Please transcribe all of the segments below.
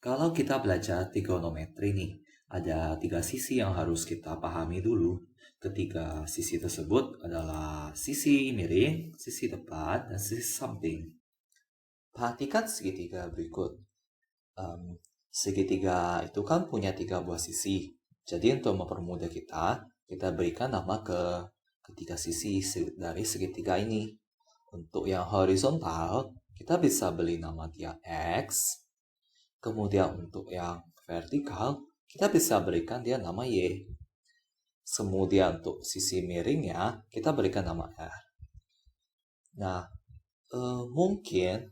Kalau kita belajar trigonometri nih, ada 3 sisi yang harus kita pahami dulu. Ketiga sisi tersebut adalah sisi miring, sisi depan, dan sisi samping. Perhatikan segitiga berikut. Segitiga itu kan punya 3 buah sisi. Jadi untuk mempermudah kita berikan nama ke ketiga sisi dari segitiga ini. Untuk yang horizontal, kita bisa beri nama dia X. Kemudian untuk yang vertikal, kita bisa berikan dia nama Y. Kemudian untuk sisi miringnya, kita berikan nama R. Nah, mungkin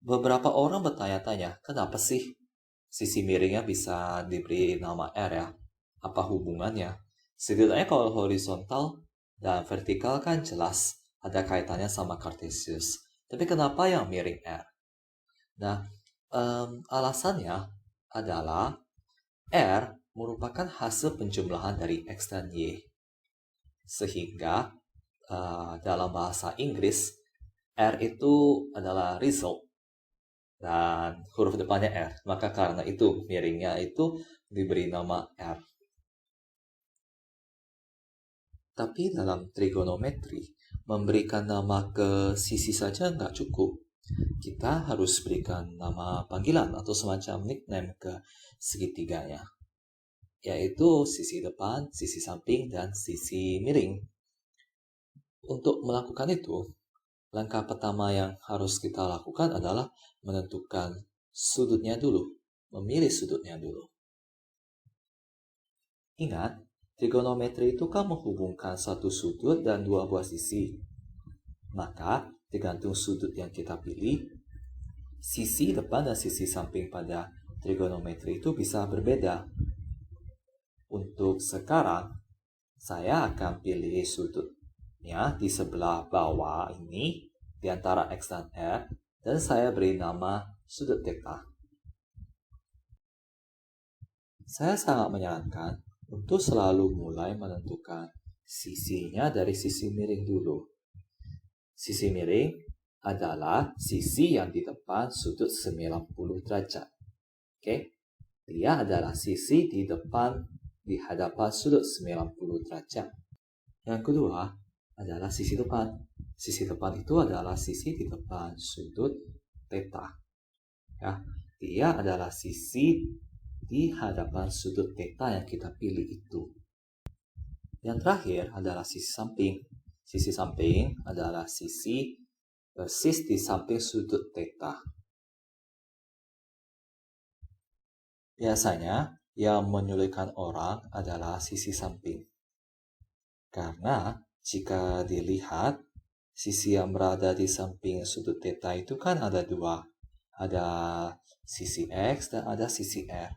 beberapa orang bertanya-tanya, kenapa sih sisi miringnya bisa diberi nama R ya? Apa hubungannya? Setidaknya kalau horizontal dan vertikal kan jelas ada kaitannya sama Cartesius. Tapi kenapa yang miring R? Nah, alasannya adalah R merupakan hasil penjumlahan dari X dan Y. Sehingga dalam bahasa Inggris, R itu adalah result dan huruf depannya R. Maka karena itu miringnya itu diberi nama R. Tapi dalam trigonometri, memberikan nama ke sisi saja nggak cukup. Kita harus berikan nama panggilan atau semacam nickname ke segitiganya, yaitu sisi depan, sisi samping, dan sisi miring. Untuk melakukan itu, langkah pertama yang harus kita lakukan adalah menentukan sudutnya dulu, memilih sudutnya dulu. Ingat, trigonometri itu kan menghubungkan satu sudut dan 2 buah sisi. Maka, tergantung sudut yang kita pilih, sisi depan dan sisi samping pada trigonometri itu bisa berbeda. Untuk sekarang, saya akan pilih sudutnya di sebelah bawah ini, di antara X dan R, dan saya beri nama sudut theta. Saya sangat menyarankan untuk selalu mulai menentukan sisinya dari sisi miring dulu. Sisi miring adalah sisi yang di depan sudut 90 derajat. Oke? Dia adalah sisi di hadapan sudut 90 derajat. Yang kedua adalah sisi depan. Sisi depan itu adalah sisi di depan sudut theta. Ya, dia adalah sisi di hadapan sudut theta yang kita pilih itu. Yang terakhir adalah sisi samping. Sisi samping adalah sisi persis di samping sudut theta. Biasanya, yang menyulitkan orang adalah sisi samping. Karena jika dilihat, sisi yang berada di samping sudut theta itu kan ada 2. Ada sisi X dan ada sisi R.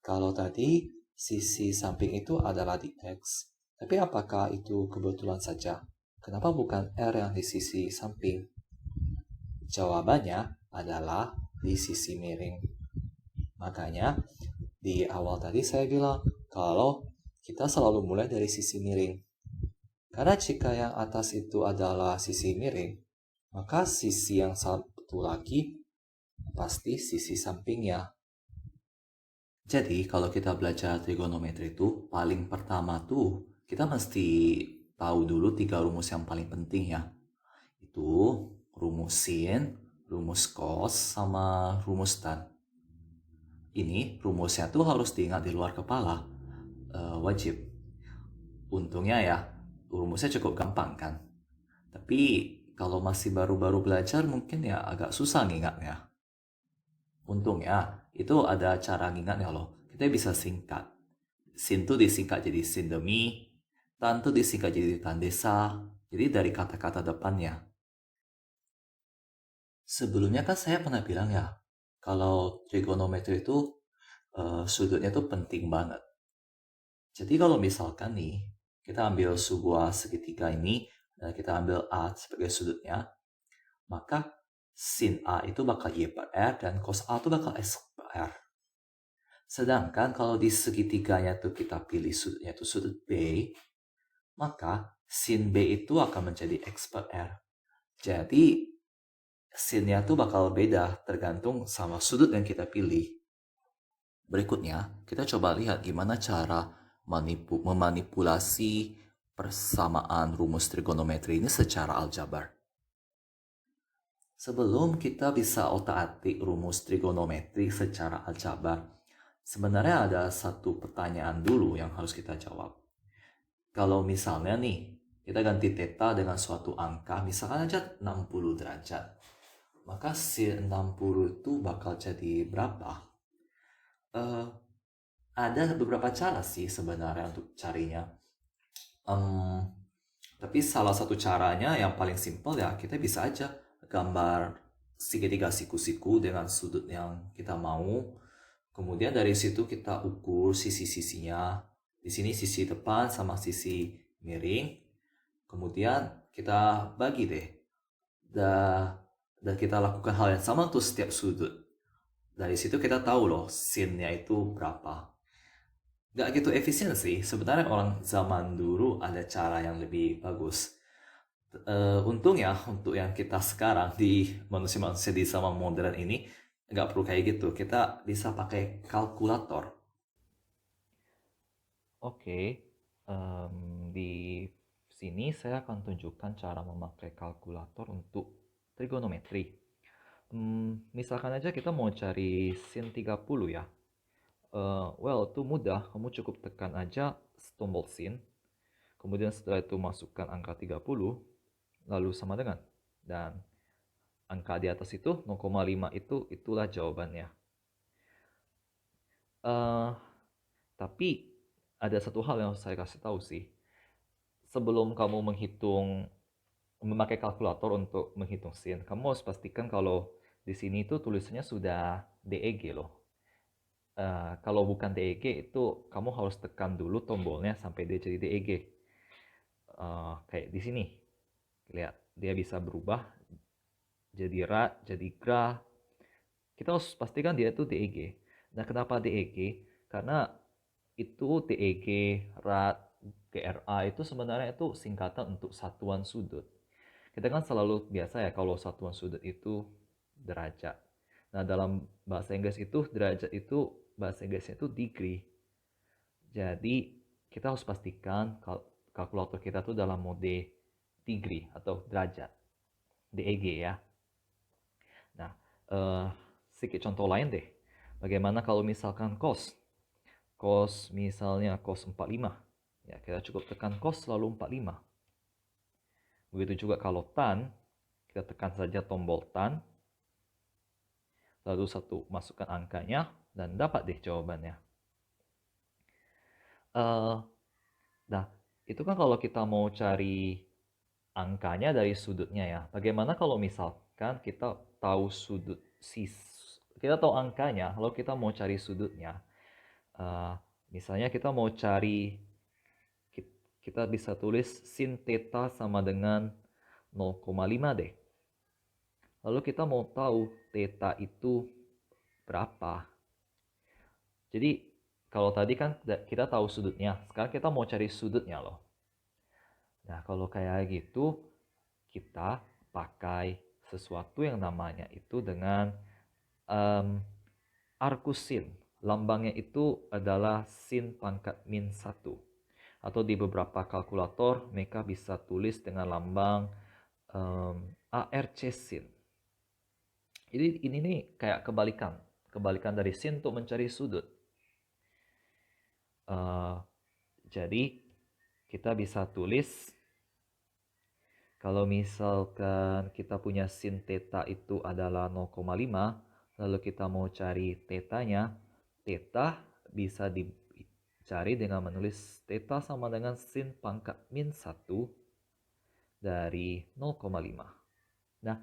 Kalau tadi, sisi samping itu adalah di X. Tapi apakah itu kebetulan saja? Kenapa bukan R yang di sisi samping? Jawabannya adalah di sisi miring. Makanya, di awal tadi saya bilang kalau kita selalu mulai dari sisi miring. Karena jika yang atas itu adalah sisi miring, maka sisi yang satu lagi pasti sisi sampingnya. Jadi kalau kita belajar trigonometri itu paling pertama tuh kita mesti tahu dulu 3 rumus yang paling penting ya. Itu rumus sin, rumus cos, sama rumus tan. Ini rumusnya tuh harus diingat di luar kepala. Wajib. Untungnya ya, rumusnya cukup gampang kan. Tapi kalau masih baru-baru belajar mungkin ya agak susah ngingatnya. Untungnya itu ada cara ngingatnya loh. Kita bisa singkat. Sin tuh disingkat jadi sin demi, tan tuh disingkat jadi tan desa. Jadi dari kata-kata depannya. Sebelumnya kan saya pernah bilang ya, kalau trigonometri itu sudutnya tuh penting banget. Jadi kalau misalkan nih, kita ambil sebuah segitiga ini, dan kita ambil A sebagai sudutnya, maka sin A itu bakal Y per R, dan cos A itu bakal X per R. Sedangkan kalau di segitiganya tuh kita pilih sudutnya itu sudut B, maka sin B itu akan menjadi X per R. Jadi sinnya tuh bakal beda tergantung sama sudut yang kita pilih. Berikutnya, kita coba lihat gimana cara memanipulasi persamaan rumus trigonometri ini secara aljabar. Sebelum kita bisa otak-atik rumus trigonometri secara aljabar, sebenarnya ada satu pertanyaan dulu yang harus kita jawab. Kalau misalnya nih, kita ganti theta dengan suatu angka, misalkan aja 60 derajat. Maka sin 60 itu bakal jadi berapa? Ada beberapa cara sih sebenarnya untuk carinya. Tapi salah satu caranya yang paling simpel ya, kita bisa aja gambar segitiga siku-siku dengan sudut yang kita mau. Kemudian dari situ kita ukur sisi-sisinya. Di sini sisi depan sama sisi miring. Kemudian kita bagi deh. Dan kita lakukan hal yang sama untuk setiap sudut. Dari situ kita tahu loh sinnya itu berapa. Gak gitu efisien sih. Sebenarnya orang zaman dulu ada cara yang lebih bagus. Untungnya untuk yang kita sekarang di manusia-manusia di zaman modern ini nggak perlu kayak gitu. Kita bisa pakai kalkulator. Oke, di sini saya akan tunjukkan cara memakai kalkulator untuk trigonometri. Misalkan aja kita mau cari sin 30 ya. Itu mudah, kamu cukup tekan aja tombol sin, kemudian setelah itu masukkan angka 30, lalu sama dengan. Dan angka di atas itu 0,5 itulah jawabannya. Tapi ada satu hal yang saya kasih tahu sih. Sebelum kamu memakai kalkulator untuk menghitung sin, kamu harus pastikan kalau di sini itu tulisannya sudah DEG loh. Kalau bukan DEG itu kamu harus tekan dulu tombolnya sampai dia jadi DEG. Kayak di sini, lihat dia bisa berubah jadi ra, jadi gra. Kita harus pastikan dia itu DEG. Nah, kenapa DEG? Karena itu DEG, RAT, GRA itu sebenarnya itu singkatan untuk satuan sudut. Kita kan selalu biasa ya kalau satuan sudut itu derajat. Nah, dalam bahasa Inggris itu derajat itu bahasa Inggrisnya itu degree. Jadi, kita harus pastikan kalkulator kita tuh dalam mode degree atau derajat, DEG ya. Nah, sedikit contoh lain deh. Bagaimana kalau misalkan cos? Cos misalnya cos 45. Ya, kita cukup tekan cos lalu 45. Begitu juga kalau tan, kita tekan saja tombol tan, lalu satu masukkan angkanya, dan dapat deh jawabannya. Nah, itu kan kalau kita mau cari angkanya dari sudutnya ya. Bagaimana kalau misalkan kita tahu kita tahu angkanya, lalu kita mau cari sudutnya. Misalnya kita mau cari, kita bisa tulis sin theta sama dengan 0,5 deh. Lalu kita mau tahu theta itu berapa. Jadi kalau tadi kan kita tahu sudutnya, sekarang kita mau cari sudutnya loh. Nah, kalau kayak gitu, kita pakai sesuatu yang namanya itu dengan arcus sin. Lambangnya itu adalah sin pangkat min 1. Atau di beberapa kalkulator, mereka bisa tulis dengan lambang ARC sin. Jadi ini nih kayak kebalikan dari sin untuk mencari sudut. Jadi kita bisa tulis kalau misalkan kita punya sin theta itu adalah 0,5, lalu kita mau cari tetanya, theta bisa dicari dengan menulis theta sama dengan sin pangkat min 1 dari 0,5. Nah,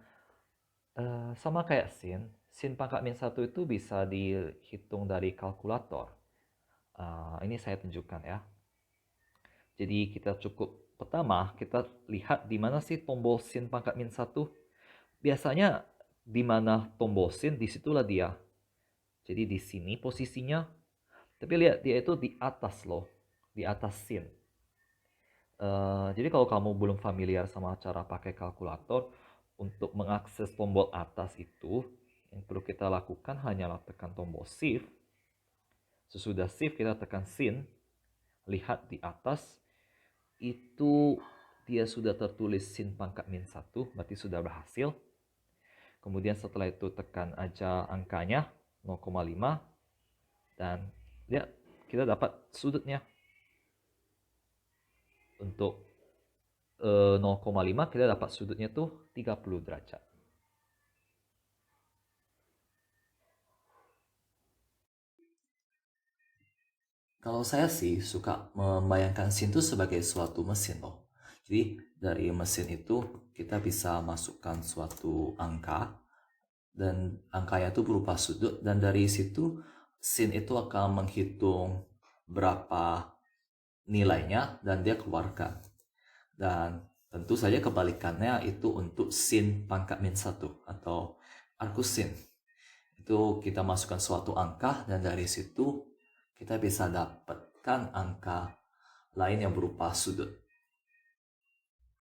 sama kayak sin pangkat min 1 itu bisa dihitung dari kalkulator. Ini saya tunjukkan ya. Jadi kita pertama kita lihat di mana sih tombol sin pangkat min 1. Biasanya di mana tombol sin, disitulah dia. Jadi di sini posisinya. Tapi lihat dia itu di atas loh, di atas sin. Jadi kalau kamu belum familiar sama cara pakai kalkulator, untuk mengakses tombol atas itu, yang perlu kita lakukan hanyalah tekan tombol shift. Sesudah shift kita tekan sin, lihat di atas itu dia sudah tertulis sin pangkat min 1, berarti sudah berhasil. Kemudian setelah itu tekan aja angkanya 0,5 dan ya kita dapat sudutnya. Untuk 0,5 kita dapat sudutnya tuh 30 derajat. Kalau saya sih suka membayangkan sin itu sebagai suatu mesin loh. Jadi dari mesin itu kita bisa masukkan suatu angka dan angkanya itu berupa sudut, dan dari situ sin itu akan menghitung berapa nilainya dan dia keluarkan. Dan tentu saja kebalikannya itu untuk sin pangkat min 1 atau arcus sin. Itu kita masukkan suatu angka dan dari situ kita bisa dapatkan angka lain yang berupa sudut.